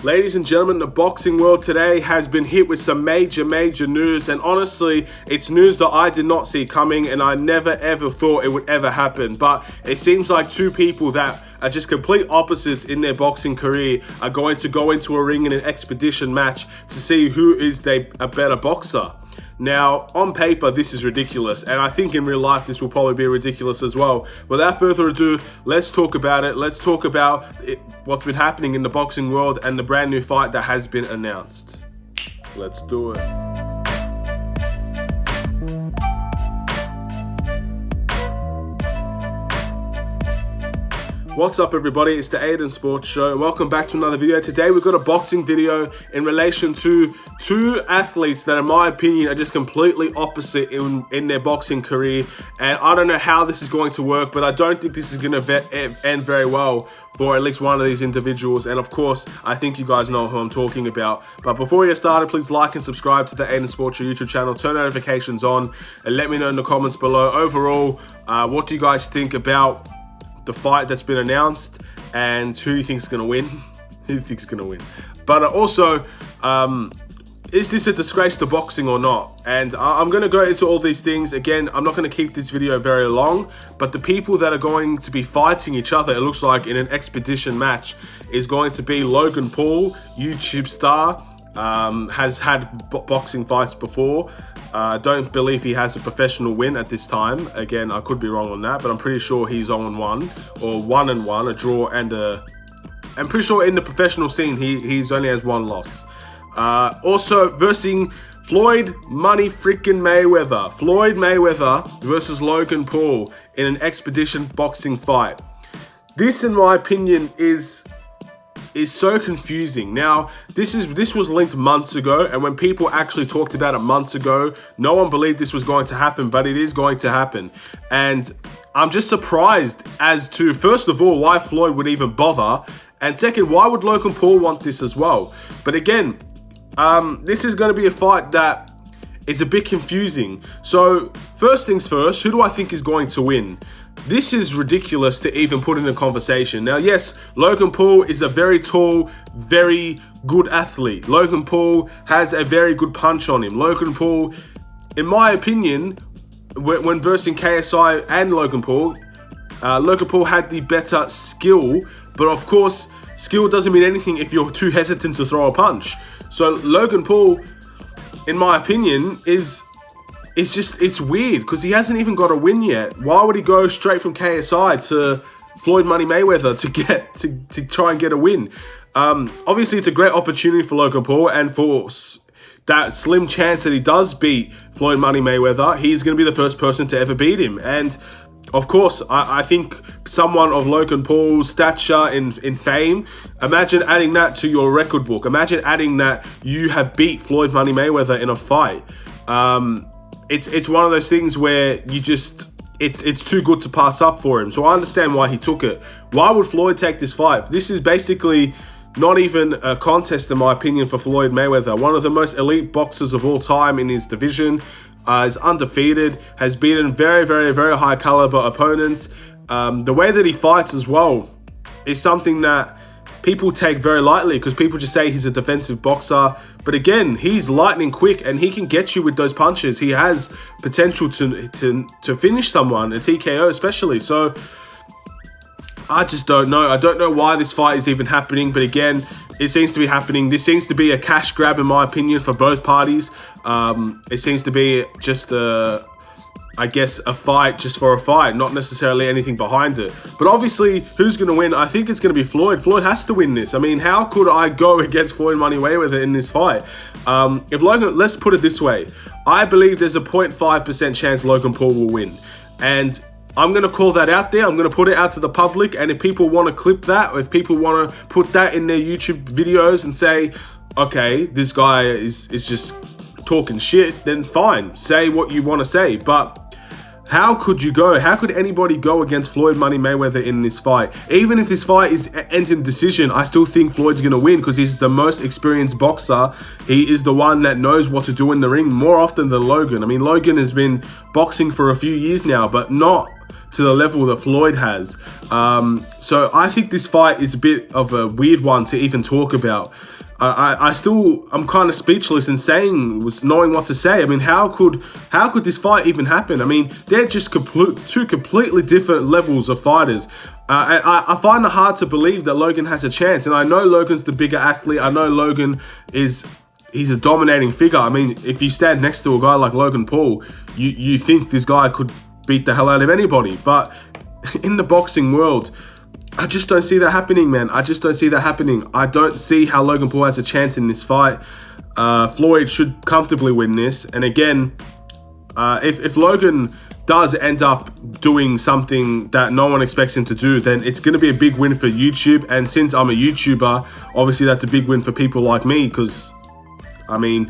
Ladies and gentlemen, the boxing world today has been hit with some major news, and honestly, it's news that I did not see coming and I never ever thought it would ever happen. But it seems like two people that are just complete opposites in their boxing career are going to go into a ring in an expedition match to see who is a better boxer. Now, on paper, this is ridiculous, and I think in real life this will probably be ridiculous as well. Without further ado, let's talk about it. Let's talk about what's been happening in the boxing world and the brand new fight that has been announced. Let's do it. What's up, everybody? It's the Aiden Sports Show. Welcome back to another video. Today we've got a boxing video in relation to two athletes that, in my opinion, are just completely opposite in their boxing career. And I don't know how this is going to work, but I don't think this is going to end very well for at least one of these individuals. And of course, I think you guys know who I'm talking about. But before we get started, please like and subscribe to the Aiden Sports Show YouTube channel. Turn notifications on and let me know in the comments below. Overall, what do you guys think about the fight that's been announced, and who do you think is going to win? Who do you think is going to win? But also, is this a disgrace to boxing or not? And I'm going to go into all these things. Again, I'm not going to keep this video very long, but the people that are going to be fighting each other, it looks like, in an expedition match is going to be Logan Paul, YouTube star, has had boxing fights before. Don't believe he has a professional win at this time. Again, I could be wrong on that, but I'm pretty sure he's 0-1 or 1-1, a draw and I'm pretty sure in the professional scene he's only has one loss. Also versing Floyd Mayweather. Floyd Mayweather versus Logan Paul in an expedition boxing fight. This, in my opinion, is so confusing. Now, this was linked months ago, and when people actually talked about it months ago, no one believed this was going to happen, but it is going to happen. And I'm just surprised as to, first of all, why Floyd would even bother, and second, why would Logan Paul want this as well? But again, this is going to be a fight that is a bit confusing. So, first things first, who do I think is going to win? This is ridiculous to even put in a conversation. Now, yes, Logan Paul is a very tall, very good athlete. Logan Paul has a very good punch on him. Logan Paul, in my opinion, when versing KSI and Logan Paul had the better skill. But of course, skill doesn't mean anything if you're too hesitant to throw a punch. So Logan Paul, in my opinion, it's weird because he hasn't even got a win yet. Why would he go straight from KSI to Floyd Mayweather to try and get a win? Obviously, it's a great opportunity for Logan Paul, and for that slim chance that he does beat Floyd Mayweather, he's going to be the first person to ever beat him. And of course, I think someone of Logan Paul's stature in fame, imagine adding that to your record book. Imagine adding that you have beat Floyd Mayweather in a fight. It's one of those things where you just, it's too good to pass up for him. So I understand why he took it. Why would Floyd take this fight? This is basically not even a contest, in my opinion, for Floyd Mayweather. One of the most elite boxers of all time in his division. Is undefeated, has beaten very high caliber opponents. The way that he fights as well is something that people take very lightly because people just say he's a defensive boxer. But again, he's lightning quick and he can get you with those punches. He has potential to finish someone, a TKO especially. So I just don't know. I don't know why this fight is even happening, but again, it seems to be happening. This seems to be a cash grab, in my opinion, for both parties. It seems to be just I guess, a fight just for a fight, not necessarily anything behind it. But obviously, who's going to win? I think it's going to be Floyd. Floyd has to win this. I mean, how could I go against Floyd Mayweather in this fight? If Logan, let's put it this way. I believe there's a 0.5% chance Logan Paul will win. And I'm going to call that out there. I'm going to put it out to the public. And if people want to clip that, or if people want to put that in their YouTube videos and say, okay, this guy is just talking shit, then fine. Say what you want to say. But how could anybody go against Floyd Mayweather in this fight? Even if this fight ends in decision, I still think Floyd's going to win because he's the most experienced boxer. He is the one that knows what to do in the ring more often than Logan. I mean, Logan has been boxing for a few years now, but not to the level that Floyd has. So I think this fight is a bit of a weird one to even talk about. I'm kind of speechless and knowing what to say. I mean, how could this fight even happen? I mean, they're just two completely different levels of fighters. I find it hard to believe that Logan has a chance. And I know Logan's the bigger athlete. I know Logan he's a dominating figure. I mean, if you stand next to a guy like Logan Paul, you think this guy could beat the hell out of anybody. But in the boxing world, I just don't see that happening, man. I just don't see that happening. I don't see how Logan Paul has a chance in this fight. Floyd should comfortably win this. And again, if Logan does end up doing something that no one expects him to do, then it's going to be a big win for YouTube. And since I'm a YouTuber, obviously that's a big win for people like me, because, I mean,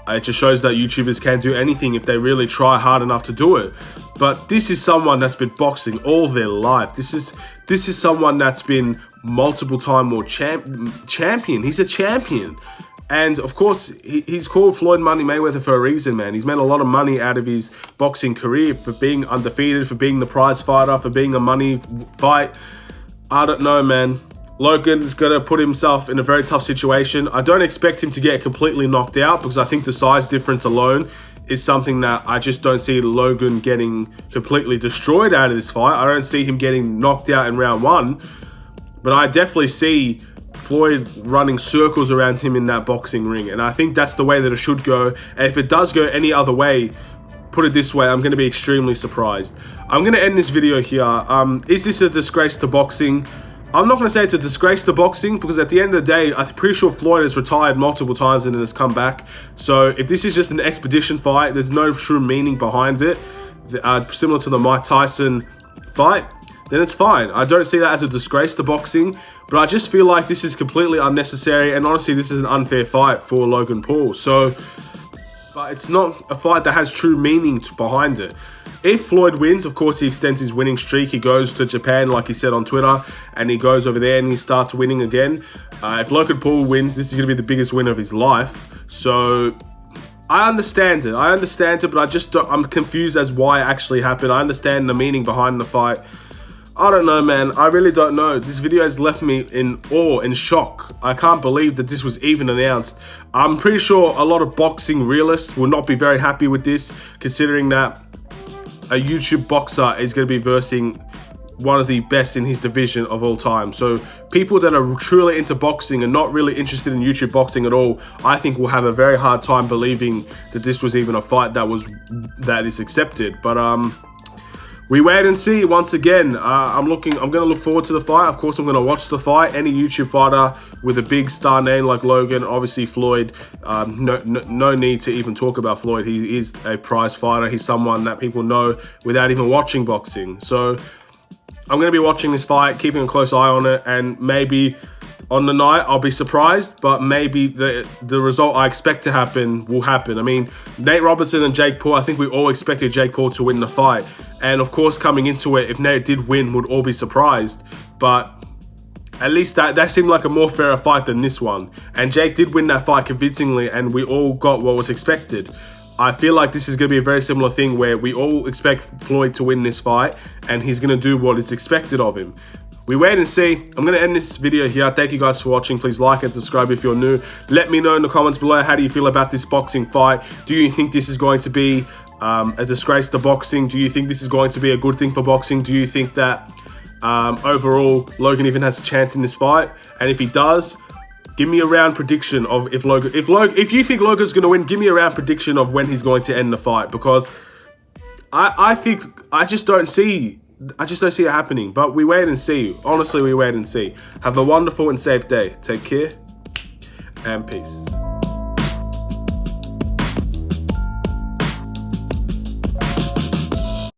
it just shows that YouTubers can do anything if they really try hard enough to do it. But this is someone that's been boxing all their life. This is someone that's been multiple time world champion. He's a champion. And of course, he's called Floyd Money Mayweather for a reason, man. He's made a lot of money out of his boxing career for being undefeated, for being the prize fighter, for being a money fight. I don't know, man. Logan's going to put himself in a very tough situation. I don't expect him to get completely knocked out, because I think the size difference alone is something that I just don't see Logan getting completely destroyed out of this fight. I don't see him getting knocked out in round one, but I definitely see Floyd running circles around him in that boxing ring, and I think that's the way that it should go. And if it does go any other way, put it this way, I'm going to be extremely surprised. I'm going to end this video here. Is this a disgrace to boxing? I'm not going to say it's a disgrace to boxing, because at the end of the day, I'm pretty sure Floyd has retired multiple times and then has come back. So if this is just an expedition fight, there's no true meaning behind it, similar to the Mike Tyson fight, then it's fine. I don't see that as a disgrace to boxing, but I just feel like this is completely unnecessary, and honestly, this is an unfair fight for Logan Paul. So, but it's not a fight that has true meaning behind it. If Floyd wins, of course, he extends his winning streak. He goes to Japan, like he said on Twitter, and he goes over there and he starts winning again. If Logan Paul wins, this is going to be the biggest win of his life. So I understand it. But I'm confused as why it actually happened. I understand the meaning behind the fight. I don't know, man. I really don't know. This video has left me in awe and shock. I can't believe that this was even announced. I'm pretty sure a lot of boxing realists will not be very happy with this, considering that a YouTube boxer is going to be versing one of the best in his division of all time. So people that are truly into boxing and not really interested in YouTube boxing at all, I think will have a very hard time believing that this was even a fight that is accepted. But we wait and see. Once again, I'm going to look forward to the fight. Of course, I'm going to watch the fight. Any YouTube fighter with a big star name like Logan, obviously Floyd, no need to even talk about Floyd. He is a prize fighter. He's someone that people know without even watching boxing. So I'm going to be watching this fight, keeping a close eye on it, and maybe on the night I'll be surprised, but maybe the result I expect to happen will happen. I mean, Nate Robinson and Jake Paul, I think we all expected Jake Paul to win the fight. And of course, coming into it, if Nate did win, we'd all be surprised. But at least that seemed like a more fairer fight than this one. And Jake did win that fight convincingly, and we all got what was expected. I feel like this is going to be a very similar thing where we all expect Floyd to win this fight, and he's going to do what is expected of him. We wait and see. I'm going to end this video here. Thank you guys for watching. Please like and subscribe if you're new. Let me know in the comments below, how do you feel about this boxing fight? Do you think this is going to be a disgrace to boxing? Do you think this is going to be a good thing for boxing? Do you think that overall Logan even has a chance in this fight? And if he does, give me a round prediction of if you think Logan's going to win, give me a round prediction of when he's going to end the fight, because I just don't see it happening. But we wait and see. Honestly, we wait and see. Have a wonderful and safe day. Take care and peace.